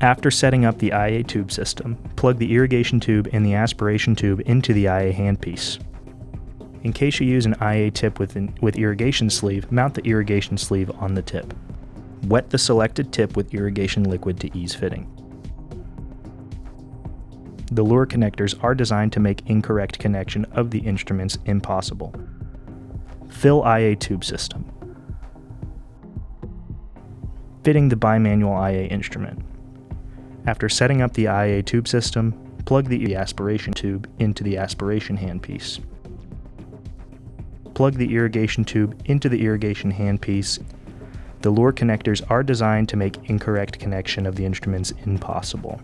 After setting up the IA tube system, plug the irrigation tube and the aspiration tube into the IA handpiece. In case you use an IA tip with irrigation sleeve, mount the irrigation sleeve on the tip. Wet the selected tip with irrigation liquid to ease fitting. The lure connectors are designed to make incorrect connection of the instruments impossible. Fill IA tube system. Fitting the bimanual IA instrument. After setting up the IA tube system, plug the aspiration tube into the aspiration handpiece. Plug the irrigation tube into the irrigation handpiece. The lure connectors are designed to make incorrect connection of the instruments impossible.